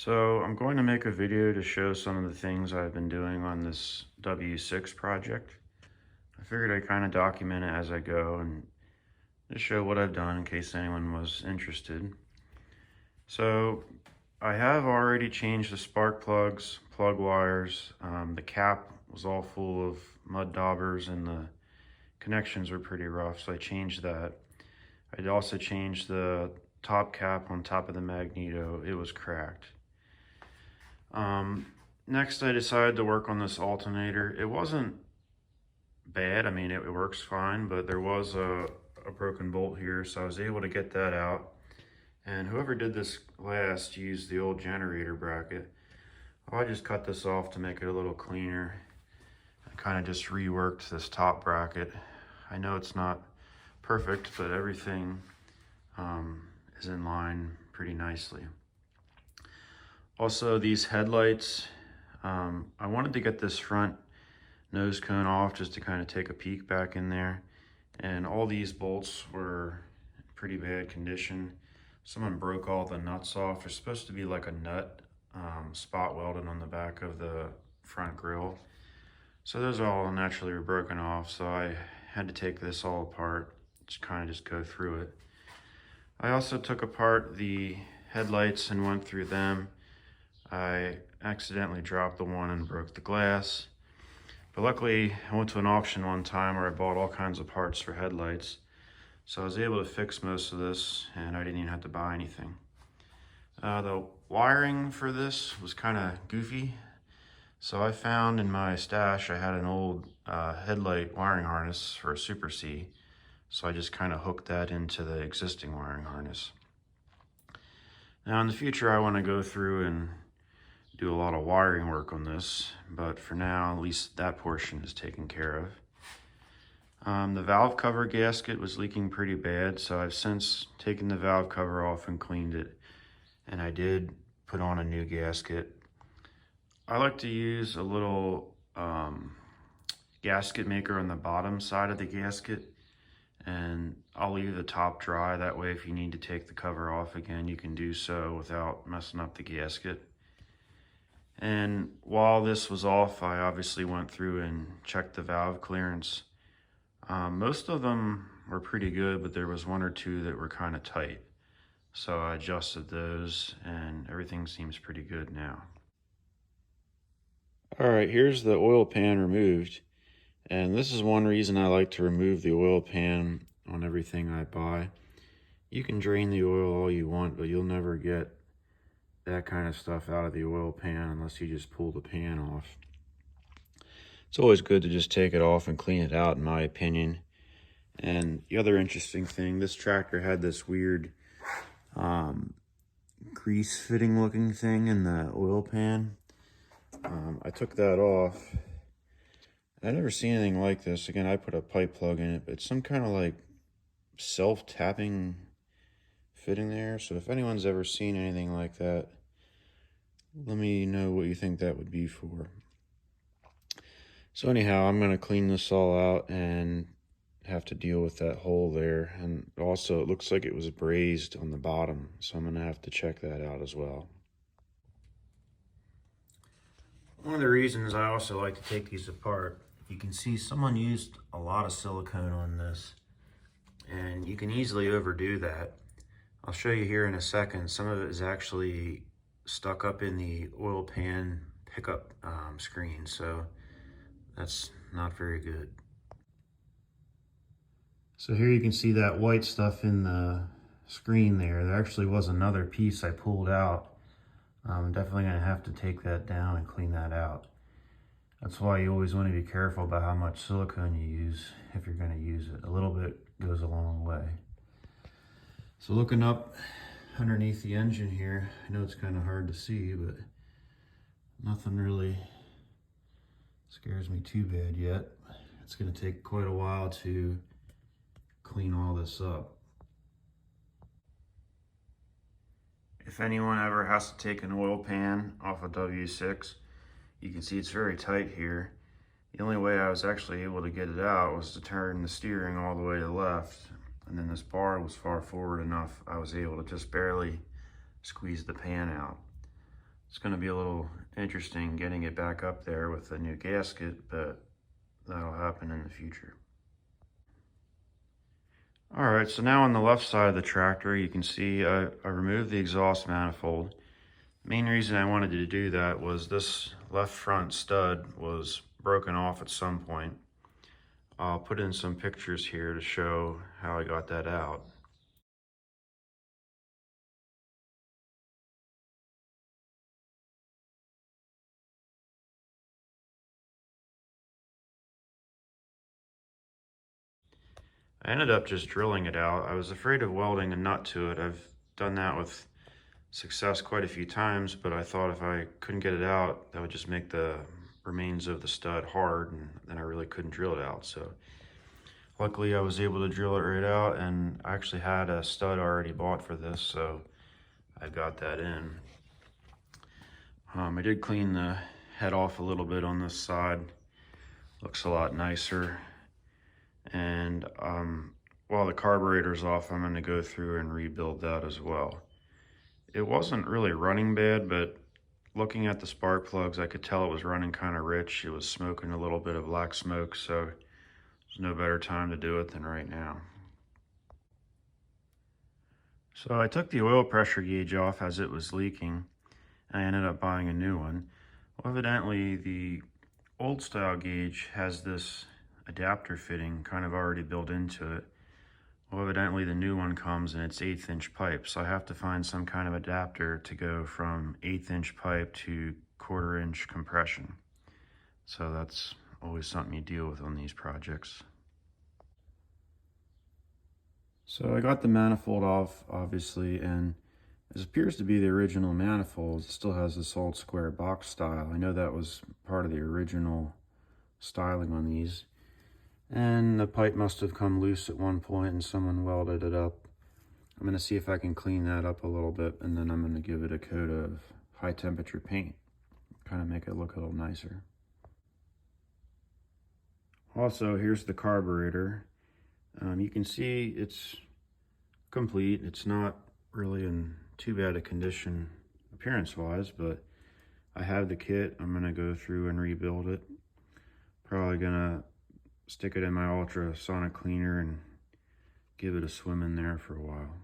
So I'm going to make a video to show some of the things I've been doing on this W6 project. I figured I'd kind of document it as I go and just show what I've done in case anyone was interested. So I have already changed the spark plugs, plug wires. The cap was all full of mud daubers and the connections were pretty rough, so I changed that. I'd also changed the top cap on top of the magneto. It was cracked. Next I decided to work on this alternator. It wasn't bad, I mean it works fine, but there was a broken bolt here, so I was able to get that out. And whoever did this last used the old generator bracket. I just cut this off to make it a little cleaner. I kind of just reworked this top bracket. I know it's not perfect, but everything is in line pretty nicely. Also, these headlights, I wanted to get this front nose cone off just to kind of take a peek back in there. And all these bolts were in pretty bad condition. Someone broke all the nuts off. There's supposed to be like a nut spot welded on the back of the front grille. So those all naturally were broken off. So I had to take this all apart, just go through it. I also took apart the headlights and went through them. I accidentally dropped the one and broke the glass. But luckily, I went to an auction one time where I bought all kinds of parts for headlights. So I was able to fix most of this and I didn't even have to buy anything. The wiring for this was kind of goofy. So I found in my stash, I had an old headlight wiring harness for a Super C. So I just kind of hooked that into the existing wiring harness. Now in the future, I want to go through and do a lot of wiring work on this, but for now, at least that portion is taken care of. The valve cover gasket was leaking pretty bad, so I've since taken the valve cover off and cleaned it, and I did put on a new gasket. I like to use a little gasket maker on the bottom side of the gasket, and I'll leave the top dry. That way, if you need to take the cover off again, you can do so without messing up the gasket. And while this was off, I obviously went through and checked the valve clearance. Most of them were pretty good, but there was one or two that were kind of tight. So I adjusted those and everything seems pretty good now. All right, here's the oil pan removed. And this is one reason I like to remove the oil pan on everything I buy. You can drain the oil all you want, but you'll never get that kind of stuff out of the oil pan unless you just pull the pan off. It's always good to just take it off and clean it out, in my opinion. And the other interesting thing, this tractor had this weird grease fitting looking thing in the oil pan. I took that off. I've never seen anything like this. Again, I put a pipe plug in it, but it's some kind of like self-tapping fitting there. So if anyone's ever seen anything like that, let me know what you think that would be for. So anyhow, I'm going to clean this all out and have to deal with that hole there. And also it looks like it was brazed on the bottom, so I'm going to have to check that out as well. One of the reasons I also like to take these apart, you can see someone used a lot of silicone on this, and you can easily overdo that. I'll show you here in a second. Some of it is actually stuck up in the oil pan pickup screen, so that's not very good. So here you can see that white stuff in the screen there. There actually was another piece I pulled out. I'm definitely going to have to take that down and clean that out. That's why you always want to be careful about how much silicone you use if you're going to use it. A little bit goes a long way. So looking up underneath the engine here, I know it's kind of hard to see, but nothing really scares me too bad yet. It's going to take quite a while to clean all this up. If anyone ever has to take an oil pan off a W6, you can see it's very tight here. The only way I was actually able to get it out was to turn the steering all the way to the left, and then this bar was far forward enough I was able to just barely squeeze the pan out. It's going to be a little interesting getting it back up there with a new gasket, but that'll happen in the future. All right, so now on the left side of the tractor, you can see I removed the exhaust manifold. Main reason I wanted to do that was this left front stud was broken off at some point. I'll put in some pictures here to show how I got that out. I ended up just drilling it out. I was afraid of welding a nut to it. I've done that with success quite a few times, but I thought if I couldn't get it out, that would just make the remains of the stud hard, and then I really couldn't drill it out. So luckily I was able to drill it right out, and I actually had a stud already bought for this, so I got that in. I did clean the head off a little bit on this side. Looks a lot nicer. And while the carburetor's off, I'm going to go through and rebuild that as well. It wasn't really running bad, but looking at the spark plugs, I could tell it was running kind of rich. It was smoking a little bit of black smoke, so there's no better time to do it than right now. So I took the oil pressure gauge off as it was leaking. I ended up buying a new one. Well, evidently the old style gauge has this adapter fitting kind of already built into it. Well, evidently the new one comes in its 1/8 inch pipe, so I have to find some kind of adapter to go from 1/8 inch pipe to 1/4 inch compression. So that's always something you deal with on these projects. So I got the manifold off, obviously, and this appears to be the original manifold. It still has this old square box style. I know that was part of the original styling on these. And the pipe must have come loose at one point and someone welded it up. I'm going to see if I can clean that up a little bit, and then I'm going to give it a coat of high temperature paint. Kind of make it look a little nicer. Also, here's the carburetor. You can see it's complete. It's not really in too bad a condition appearance-wise, but I have the kit. I'm going to go through and rebuild it. Probably going to stick it in my ultrasonic cleaner and give it a swim in there for a while.